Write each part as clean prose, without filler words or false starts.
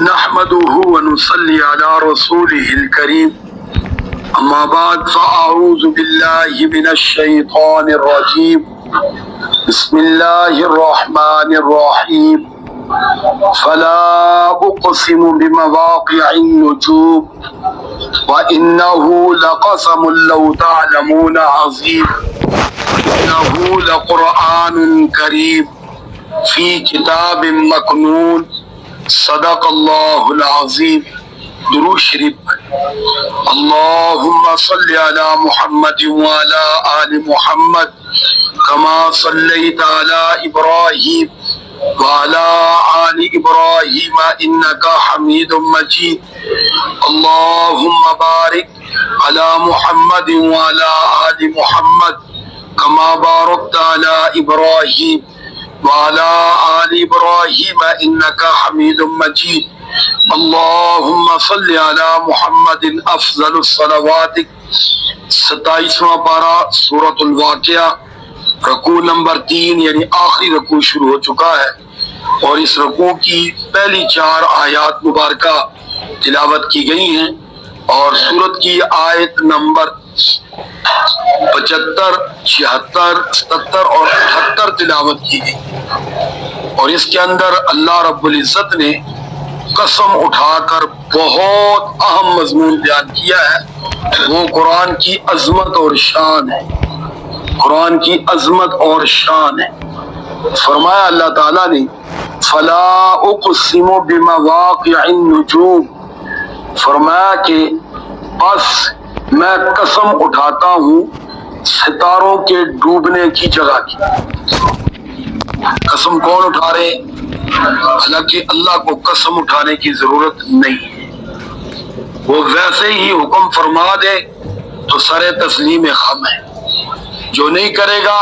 نحمده ونصلي على رسوله الكريم اما بعد فاعوذ بالله من الشيطان الرجيم بسم الله الرحمن الرحيم فلا اقسم بمواقع النجوم وانه لقسم لو تعلمون عظيم انه لقرآن كريم في كتاب مكنون صدق اللہ العظیم۔ درود شریف اللہم صل علی محمد وعلی آل محمد کما صلیت علی ابراہیم وعلی آل ابراہیم انک حمید مجید۔ اللہم بارک علی محمد وعلی آل محمد کما بارکت علی ابراہیم وعلى آل إبراهيم إنك حميد مجيد۔ اللهم صل على محمد افضل الصلوات۔ 27واں پارہ سورۃ الواقعہ، رکوع نمبر 3 یعنی آخری رکوع شروع ہو چکا ہے، اور اس رکوع کی پہلی 4 آیات مبارکہ تلاوت کی گئی ہیں، اور سورت کی آیت نمبر 75، 76، 77 اور 78 تلاوت کی گئی، اور اس کے اندر اللہ رب العزت نے قسم اٹھا کر بہت اہم مضمون بیان کیا ہے، وہ قرآن کی عظمت اور شان ہے۔ قرآن کی عظمت اور شان ہے۔ فرمایا اللہ تعالیٰ نے فلا اقسم بمواقع النجوم، فرمایا کہ بس میں قسم اٹھاتا ہوں ستاروں کے ڈوبنے کی جگہ کی۔ قسم کون اٹھا رہے؟ حالانکہ اللہ کو قسم اٹھانے کی ضرورت نہیں ہے، وہ ویسے ہی حکم فرما دے تو سر تسلیم خم ہے، جو نہیں کرے گا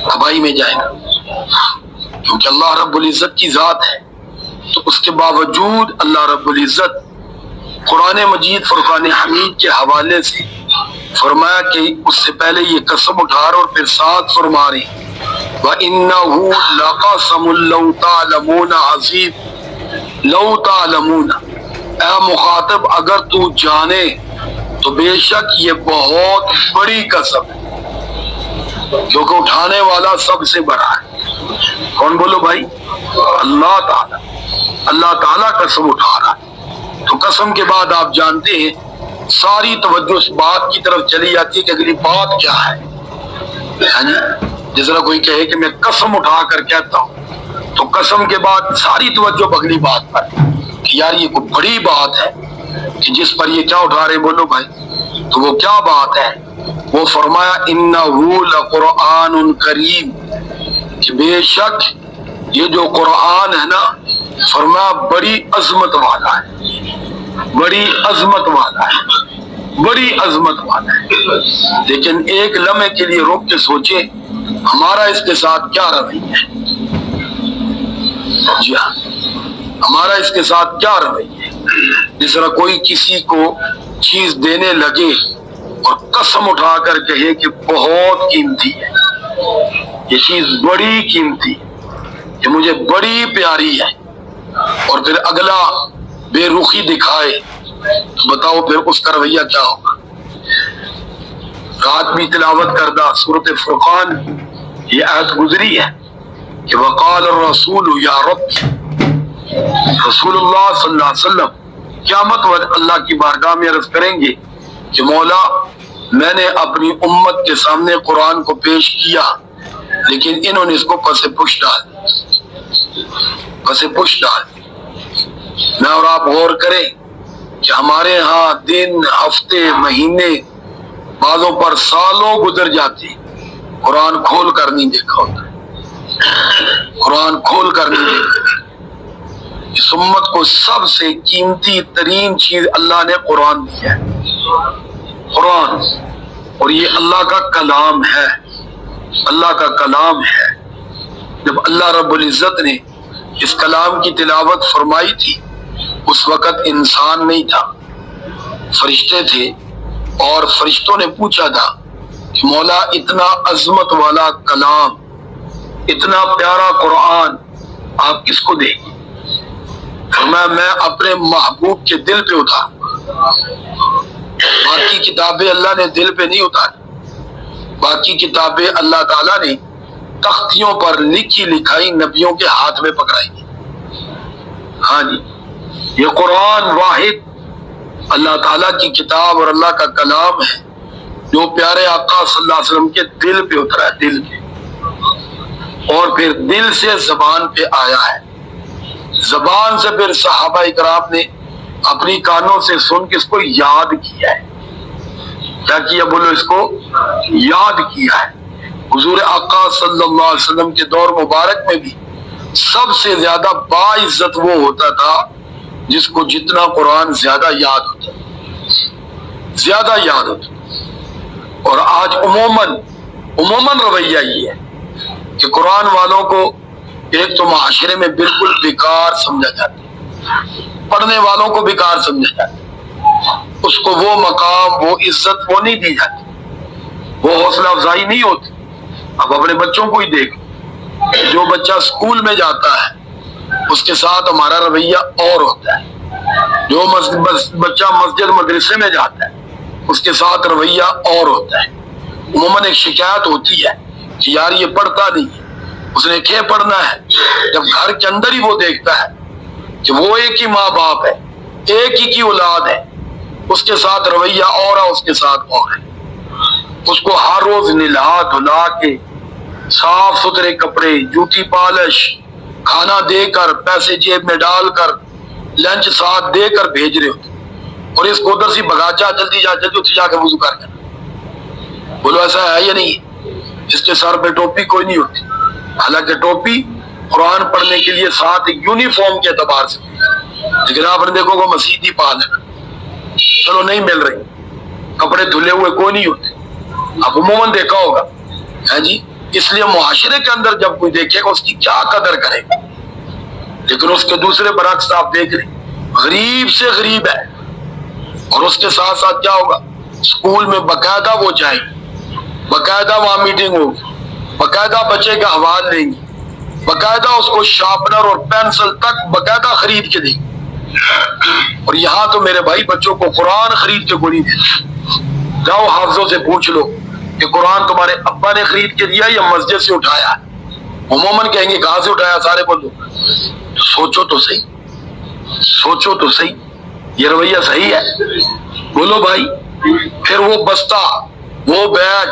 تباہی میں جائے گا، کیونکہ اللہ رب العزت کی ذات ہے۔ تو اس کے باوجود اللہ رب العزت قرآن مجید فرقان حمید کے حوالے سے فرمایا کہ اس سے پہلے یہ قسم اٹھا رہے اور پھر ساتھ فرما رہے وَإِنَّهُ لَقَسَمٌ لَوْ تَعْلَمُونَ عَظِيمٌ۔ لو تعلمون، اے مخاطب اگر تو جانے تو بے شک یہ بہت بڑی قسم ہے، کیونکہ اٹھانے والا سب سے بڑا ہے۔ کون بولو بھائی؟ اللہ تعالیٰ۔ اللہ تعالیٰ قسم اٹھا رہا ہے، تو قسم کے بعد آپ جانتے ہیں ساری توجہ اس بات کی طرف چلی جاتی ہے کہ اگلی بات کیا ہے۔ جس طرح کوئی کہے کہ میں قسم اٹھا کر کہتا ہوں، تو قسم کے بعد ساری توجہ اگلی بات پر کہ یار یہ کوئی بڑی بات ہے کہ جس پر یہ کیا اٹھا رہے، بولو بھائی، تو وہ کیا بات ہے؟ وہ فرمایا انہ لقرآن کریم، کہ بے شک یہ جو قرآن ہے نا، فرمایا بڑی عظمت والا ہے، بڑی عظمت والا ہے، بڑی عظمت والا ہے۔ لیکن ایک لمحے کے لیے روک کے سوچیں ہمارا اس کے ساتھ کیا رویہ ہے؟ جی ہاں، ہمارا اس کے ساتھ کیا رویہ ہے؟ جس طرح کوئی کسی کو چیز دینے لگے اور قسم اٹھا کر کہے کہ بہت قیمتی ہے، یہ چیز بڑی قیمتی ہے، یہ مجھے بڑی پیاری ہے، اور پھر اگلا بے رخی دکھائے، تو بتاؤ پھر اس کا رویہ کیا ہوگا؟ رات بھی تلاوت کردہ سورۃ فرقان یہ آیت گزری ہے کہ وقال الرسول یا رب، رسول اللہ صلی اللہ علیہ وسلم قیامت وقت اللہ کی بارگاہ میں عرض کریں گے کہ مولا میں نے اپنی امت کے سامنے قرآن کو پیش کیا، لیکن انہوں نے اس کو پس پش ڈال، پس پش ڈال۔ میں اور آپ غور کریں کہ ہمارے ہاں دن، ہفتے، مہینے، بعضوں پر سالوں گزر جاتے، قرآن کھول کر نہیں دیکھا ہوتا، قرآن کھول کر نہیں دیکھا۔ اس امت کو سب سے قیمتی ترین چیز اللہ نے قرآن دی ہے، قرآن، اور یہ اللہ کا کلام ہے، اللہ کا کلام ہے۔ جب اللہ رب العزت نے اس کلام کی تلاوت فرمائی تھی، اس وقت انسان نہیں تھا، فرشتے تھے، اور فرشتوں نے پوچھا تھا کہ مولا اتنا عظمت والا کلام، اتنا پیارا قرآن آپ کس کو دیں گے؟ فرمایا میں اپنے محبوب کے دل پہ اتاروں، باقی کتابیں اللہ نے دل پہ نہیں اتاری، باقی کتابیں اللہ تعالیٰ نے تختیوں پر لکھی لکھائی نبیوں کے ہاتھ میں پکڑائی گی۔ ہاں جی، یہ قرآن واحد اللہ تعالیٰ کی کتاب اور اللہ کا کلام ہے جو پیارے آقا صلی اللہ علیہ وسلم کے دل پہ اترا ہے، دل پہ، اور پھر دل سے زبان پہ آیا ہے، زبان سے پھر صحابہ اکرام نے اپنی کانوں سے سن کے اس کو یاد کیا ہے۔ کیا کیا بولو؟ اس کو یاد کیا ہے۔ حضور آقا صلی اللہ علیہ وسلم کے دور مبارک میں بھی سب سے زیادہ باعزت وہ ہوتا تھا جس کو جتنا قرآن زیادہ یاد ہوتا، زیادہ یاد ہوتا۔ اور آج عموماً رویہ یہ ہے کہ قرآن والوں کو ایک تو معاشرے میں بالکل بیکار سمجھا جاتا ہے، پڑھنے والوں کو بیکار سمجھا جاتا ہے، اس کو وہ مقام، وہ عزت وہ نہیں دی جاتی، وہ حوصلہ افزائی نہیں ہوتی۔ اب اپنے بچوں کو ہی دیکھ، جو بچہ سکول میں جاتا ہے اس کے ساتھ ہمارا رویہ اور ہوتا ہے، جو بچہ مسجد مدرسے میں جاتا ہے اس کے ساتھ رویہ اور ہوتا ہے۔ عموماً ایک شکایت ہوتی ہے کہ یار یہ پڑھتا نہیں ہے، اس نے کیا پڑھنا ہے؟ جب گھر کے اندر ہی وہ دیکھتا ہے کہ وہ ایک ہی ماں باپ ہے، ایک ہی کی اولاد ہے، اس کے ساتھ رویہ اور ہے، اس کے ساتھ اور ہے۔ اس کو ہر روز نہلا دھلا کے صاف ستھرے کپڑے، جوتی پالش، کھانا دے کر، پیسے جیب میں ڈال کر، لنچ ساتھ دے کر بھیج رہے ہوتے، اور اس کو ادھر سے بھگا، جا جلدی جا، جلدی اتنے جا کے وضو کر کے۔ بولو ایسا ہے یا نہیں؟ اس کے سر پہ ٹوپی کوئی نہیں ہوتی، حالانکہ ٹوپی قرآن پڑھنے کے لیے ساتھ یونیفارم کے اعتبار سے، لیکن آپ نے دیکھو وہ مسیحی پال ہے، چلو نہیں مل رہی، کپڑے دھلے ہوئے کوئی نہیں ہوتے، آپ عموماً دیکھا ہوگا ہے جی۔ اس لیے معاشرے کے اندر جب کوئی دیکھے گا اس کی کیا قدر کرے گا، لیکن اس کے دوسرے برعکس آپ دیکھ رہے غریب سے غریب ہے، اور اس کے ساتھ ساتھ کیا ہوگا؟ اسکول میں باقاعدہ وہ جائیں گے، باقاعدہ وہاں میٹنگ ہوگی، باقاعدہ بچے کا حوال لیں گے، باقاعدہ اس کو شارپنر اور پینسل تک باقاعدہ خرید کے دیں گے۔ اور یہاں تو میرے بھائی بچوں کو قرآن خرید کے کو نہیں دیتے۔ جاؤ حافظوں سے پوچھ لو کہ قرآن تمہارے ابا نے خرید کے دیا یا مسجد سے اٹھایا؟ عموماً کہیں گے کہاں سے اٹھایا، سارے بولو۔ سوچو تو صحیح، سوچو تو صحیح، یہ رویہ صحیح ہے؟ بولو بھائی۔ پھر وہ بستہ، وہ بیگ،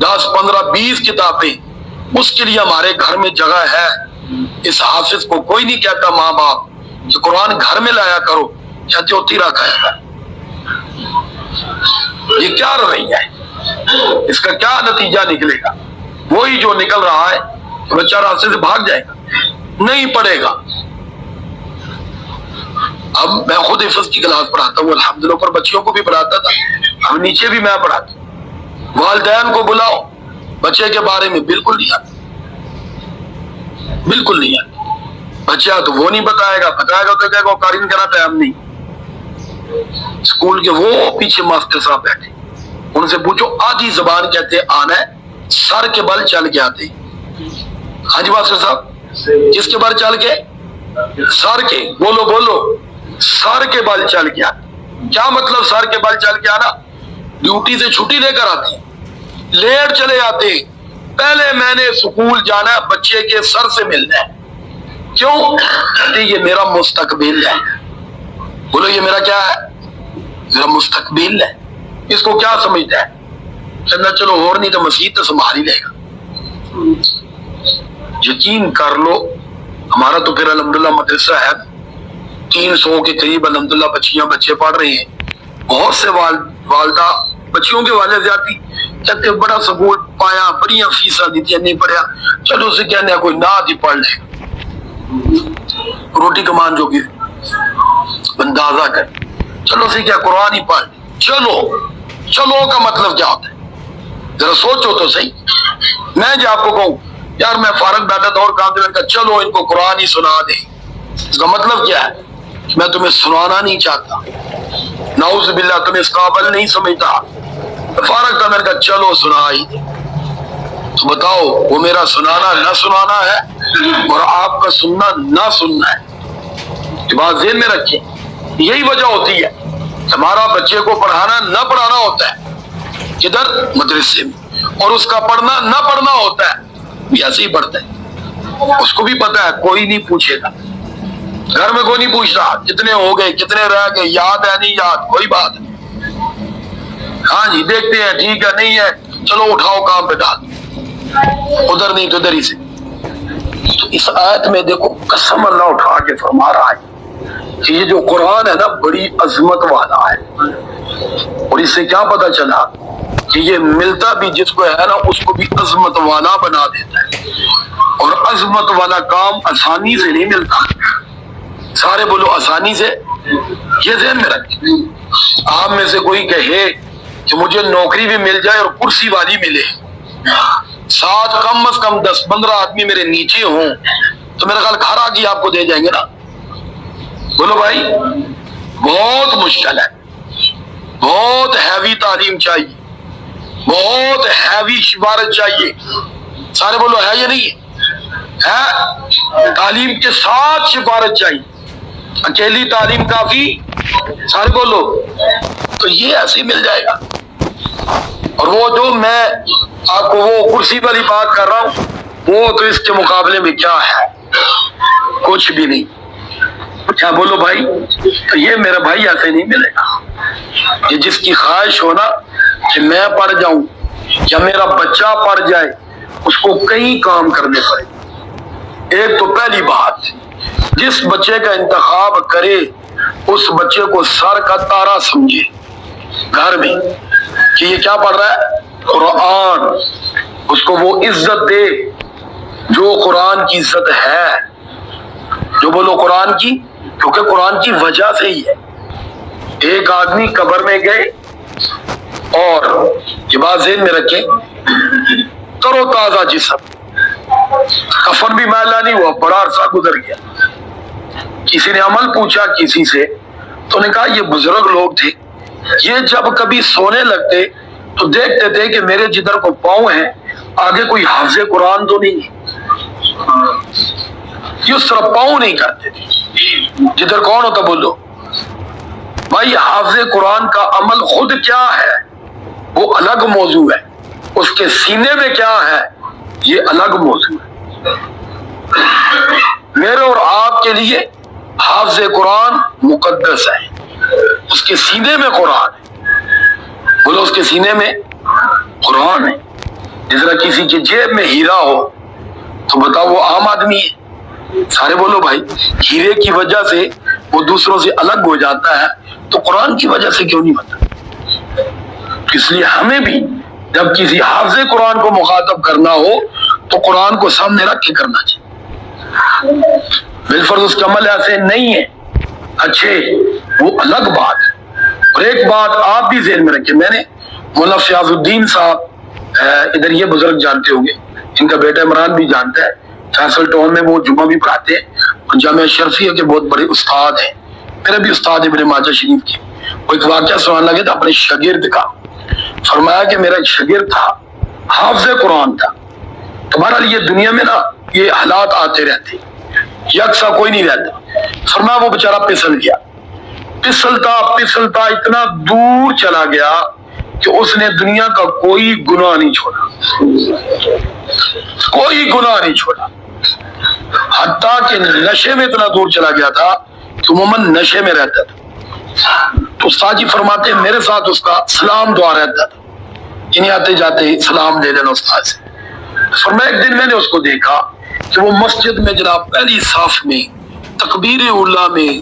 10 15 20 کتابیں، اس کے لیے ہمارے گھر میں جگہ ہے۔ اس حافظ کو کوئی نہیں کہتا ماں باپ کہ قرآن گھر میں لایا کرو، کہتے ہوتی رکھا ہے۔ یہ کیا رویہ ہے؟ اس کا کیا نتیجہ نکلے گا؟ وہی جو نکل رہا ہے، بچہ راستے سے بھاگ جائے گا، نہیں پڑھے گا۔ اب میں خود حفظ کی کلاس پڑھاتا ہوں الحمدللہ، پر بچیوں کو بھی پڑھاتا تھا، اب نیچے بھی میں پڑھاتا ہوں۔ والدین کو بلاؤ، بچے کے بارے میں بالکل نہیں آتا، بالکل نہیں آتا۔ بچہ تو وہ نہیں بتائے گا تو کہے گا قارئین کرا ٹائم نہیں۔ اسکول کے وہ پیچھے ماسٹر صاحب بیٹھے، ان سے پوچھو آدھی زبان کہتے آنا ہے، سر کے بل چل کے آتے۔ ہاں جی ماسٹر صاحب، کس کے بل چل کے؟ سر کے، بولو بولو، سر کے بل چل کے آتے۔ کیا مطلب سر کے بل چل کے آنا؟ ڈیوٹی سے چھٹی لے کر آتے، لیٹ چلے آتے، پہلے میں نے سکول جانا ہے، بچے کے سر سے ملنا ہے۔ کیوں؟ کہتے یہ میرا مستقبل ہے۔ بولو یہ میرا کیا ہے؟ میرا مستقبل ہے۔ اس کو کیا سمجھتا ہے؟ کہنا چلو اور نہیں تو مسیح تو سنبھال ہی لے گا۔ یقین کر لو، ہمارا تو پھر الحمدللہ مدرسہ ہے، 300 کے قریب الحمدللہ بچیاں بچے پڑھ رہے ہیں۔ بہت سے والدہ بچیوں کے والد زیادتی کہتے بڑا سکول پایا، بڑی فیساں دیتی، نہیں پڑھیا، چلو اسے کہنے کوئی نعت ہی پڑھ لے، روٹی کمان جو بھی اندازہ کر، چلو اسے کیا قرآن ہی پڑھ لے۔ چلو کا مطلب کیا ہوتا ہے؟ ذرا سوچو تو صحیح۔ میں جو آپ کو کہوں یار میں فارغ بیٹھا تھا اور کام کا، چلو ان کو قرآن ہی سنا دے، اس کا مطلب کیا ہے؟ میں تمہیں سنانا نہیں چاہتا، نعوذ باللہ تمہیں اس قابل نہیں سمجھتا، فارغ تھا، میں نے کہا چلو سنا ہی دیں۔ تو بتاؤ وہ میرا سنانا نہ سنانا ہے اور آپ کا سننا نہ سننا ہے، یہ بات ذہن میں رکھیں۔ یہی وجہ ہوتی ہے ہمارا بچے کو پڑھانا نہ پڑھانا ہوتا ہے کدھر؟ مدرسے میں، اور اس کا پڑھنا نہ پڑھنا ہوتا ہے، ایسے ہی پڑھتا ہے، اس کو بھی پتا ہے کوئی نہیں پوچھے گا، گھر میں کوئی نہیں پوچھ رہا کتنے ہو گئے کتنے رہ گئے، یاد ہے نہیں یاد کوئی بات نہیں، ہاں جی دیکھتے ہیں ٹھیک ہے نہیں ہے چلو اٹھاؤ کام پہ ڈال، ادھر نہیں تو ادھر ہی سے۔ تو اس آیت میں دیکھو قسم اللہ اٹھا کے فرما رہا ہے کہ یہ جو قرآن ہے نا بڑی عظمت والا ہے، اور اس سے کیا پتا چلا کہ یہ ملتا بھی جس کو ہے نا اس کو بھی عظمت والا بنا دیتا ہے، اور عظمت والا کام آسانی سے نہیں ملتا، سارے بولو آسانی سے، یہ ذہن میں رکھیں۔ آپ میں سے کوئی کہے کہ مجھے نوکری بھی مل جائے اور کرسی والی ملے، ساتھ کم از کم 10-15 آدمی میرے نیچے ہوں، تو میرا خیال گھر آ کے آپ کو دے جائیں گے نا، بولو بھائی بہت مشکل ہے، بہت ہیوی تعلیم چاہیے، بہت ہیوی سفارت چاہیے، سارے بولو ہے یا نہیں ہے؟ تعلیم کے ساتھ سفارت چاہیے، اکیلی تعلیم کافی؟ سارے بولو، تو یہ ایسے ہی مل جائے گا۔ اور وہ جو میں آپ کو وہ کرسی والی بات کر رہا ہوں وہ تو اس کے مقابلے میں کیا ہے، کچھ بھی نہیں، کیا بولو بھائی؟ تو یہ میرا بھائی ایسے نہیں ملے گا۔ یہ جس کی خواہش ہو نا کہ میں پڑھ جاؤں یا میرا بچہ پڑھ جائے، اس کو کئی کام کرنے پڑے۔ ایک تو پہلی بات، جس بچے کا انتخاب کرے اس بچے کو سر کا تارا سمجھے گھر میں کہ یہ کیا پڑھ رہا ہے؟ قرآن، اس کو وہ عزت دے جو قرآن کی عزت ہے، جو بولو قرآن کی، کیونکہ قرآن کی وجہ سے ہی ہے۔ ایک آدمی قبر میں گئے اور یہ بات ذہن میں رکھیں، تر و تازہ جسم، کفن بھی میلا نہیں ہوا، بڑا عرصہ گزر گیا، کسی نے عمل پوچھا کسی سے تو نے کہا یہ بزرگ لوگ تھے، یہ جب کبھی سونے لگتے تو دیکھتے تھے کہ میرے جدھر کو پاؤں ہیں آگے کوئی حافظ قرآن تو نہیں ہے، یہ اس طرح پاؤں نہیں کرتے تھے، جدھر کون ہوتا بولو بھائی؟ حافظ قرآن کا عمل خود کیا ہے وہ الگ موضوع ہے، اس کے سینے میں کیا ہے یہ الگ موضوع ہے۔ میرے اور آپ کے لیے حافظ قرآن مقدس ہے، اس کے سینے میں قرآن ہے، بولو اس کے سینے میں قرآن ہے۔ جس طرح کسی کے جیب میں ہیرا ہو تو بتاؤ وہ عام آدمی ہے، سارے بولو بھائی ہیرے کی وجہ سے وہ دوسروں سے الگ ہو جاتا ہے، تو قرآن کی وجہ سے کیوں نہیں ہوتا؟ اس لیے ہمیں بھی جب کسی حافظ قرآن کو مخاطب کرنا ہو تو قرآن کو سامنے رکھ کے کرنا چاہیے، بالفرض اس کا عمل ایسے نہیں ہے اچھے، وہ الگ بات ہے۔ اور ایک بات آپ بھی ذہن میں رکھیں، میں نے مولانا فیاض الدین صاحب ادھر یہ بزرگ جانتے ہوں گے، ان کا بیٹا عمران بھی جانتا ہے، فیصل ٹاؤن میں وہ جمعہ بھی پڑھاتے ہیں اور جامعہ شرفیہ کے بہت بڑے استاد ہیں، میرے بھی استاد ابن ماجہ شریف کے۔ وہ ایک واقعہ سنانے لگے تھا اپنے شاگرد کا، فرمایا کہ میرا ایک شاگرد تھا حافظ قرآن تھا، تمہارا لیے دنیا میں نا یہ حالات آتے رہتے، یکساں کوئی نہیں رہتا، فرمایا وہ بیچارہ پھسل گیا، پھسلتا اتنا دور چلا گیا کہ اس نے دنیا کا کوئی گناہ نہیں چھوڑا، کوئی گناہ نہیں چھوڑا، حتیٰ کہ نشے میں اتنا دور چلا گیا تھا کہ عموماً نشے میں رہتا تھا۔ تو استاد جی فرماتے ہیں میرے ساتھ اس کا سلام دعا رہتا تھا، یعنی آتے جاتے سلام دے دینا استاد سے۔ فرمایا ایک دن میں نے اس کو دیکھا کہ وہ مسجد میں جناب پہلی صف میں تکبیر اولیٰ میں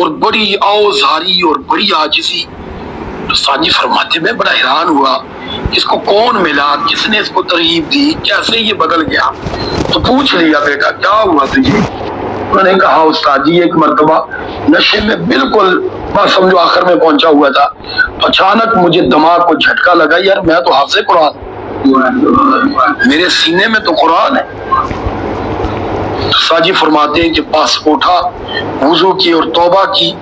اور بڑی آوازاری اور بڑی عاجزی، تو استاد جی فرماتے میں بڑا حیران ہوا اس کو کون ملا، کس نے اس کو ترغیب دی، کیسے یہ بدل گیا؟ تو پوچھ لیا بیٹا کیا ہوا تجھے؟ انہوں نے کہا استاد جی ایک مرتبہ نشے میں بالکل بس سمجھو آخر میں پہنچا ہوا تھا، تو اچانک مجھے دماغ کو جھٹکا لگا، یار میں تو حافظ قرآن، میرے سینے میں تو قرآن ہے۔ استاد جی فرماتے ہیں کہ پاس اٹھا، وضو کی اور توبہ کی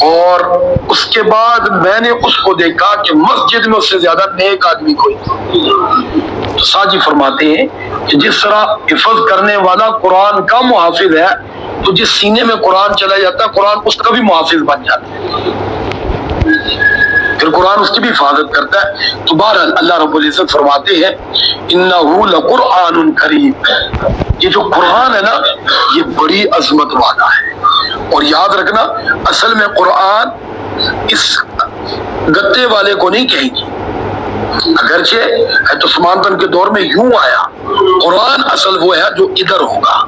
اور اس کے بعد میں نے اس کو دیکھا کہ مسجد میں اس سے زیادہ نیک آدمی کوئی نہیں۔ تو ساجی فرماتے ہیں کہ جس طرح حفظ کرنے والا قرآن کا محافظ ہے تو جس سینے میں قرآن چلا جاتا ہے قرآن اس کا بھی محافظ بن جاتا ہے، پھر قرآن اس کی بھی حفاظت کرتا ہے۔ تو بہرحال اللہ رب العزت فرماتے ہیں انہ لقرآن کریم، یہ جو قرآن ہے نا یہ بڑی عظمت والا ہے۔ اور یاد رکھنا اصل میں قرآن اس گتے والے کو نہیں کہے گی، اگرچہ عثمان کے دور میں یوں آیا، قرآن اصل وہ ہے جو ادھر ہوگا،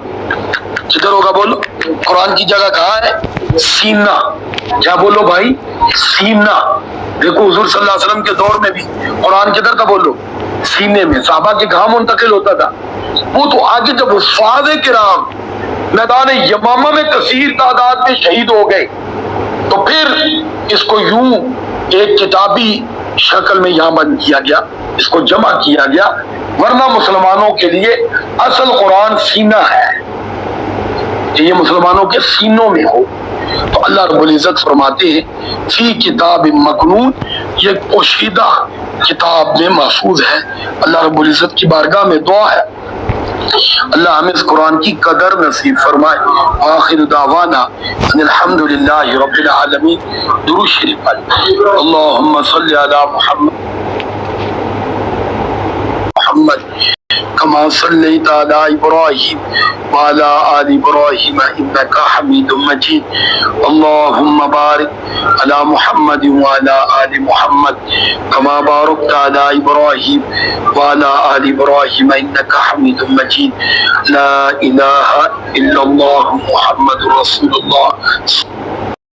کدھر ہوگا بولو؟ قرآن کی جگہ کہاں ہے؟ سینہ، کیا بولو بھائی؟ سینہ۔ دیکھو حضور صلی اللہ علیہ وسلم کے دور میں بھی قرآن کدھر تھا بولو؟ سینے میں۔ صحابہ کے کہاں منتقل ہوتا تھا؟ وہ تو آگے جب حفاظ کرام میدان یمامہ میں کثیر تعداد میں شہید ہو گئے تو پھر اس کو یوں ایک کتابی شکل میں یہاں بند کیا گیا، اس کو جمع کیا گیا، ورنہ مسلمانوں کے لیے اصل قرآن سینہ ہے کہ یہ مسلمانوں کے سینوں میں ہو۔ تو اللہ رب العزت فرماتے ہیں فی کتاب مکنون، یہ پوشیدہ کتاب میں محفوظ ہے۔ اللہ رب العزت کی بارگاہ میں دعا ہے اللہ ہمیں اس قرآن کی قدر نصیب فرمائے۔ آخر دعوانا ان الحمدللہ رب العالمین۔ درود شریف پڑھ اللہم صلی علی محمد کما صلیت علی ابراہیم وعلی آل ابراہیم انک حمید مجید۔ اللہم بارک علی محمد وعلی آل محمد کما بارکت علی ابراہیم وعلی آل ابراہیم انک حمید مجید۔ لا الہ الا اللہ محمد رسول اللہ۔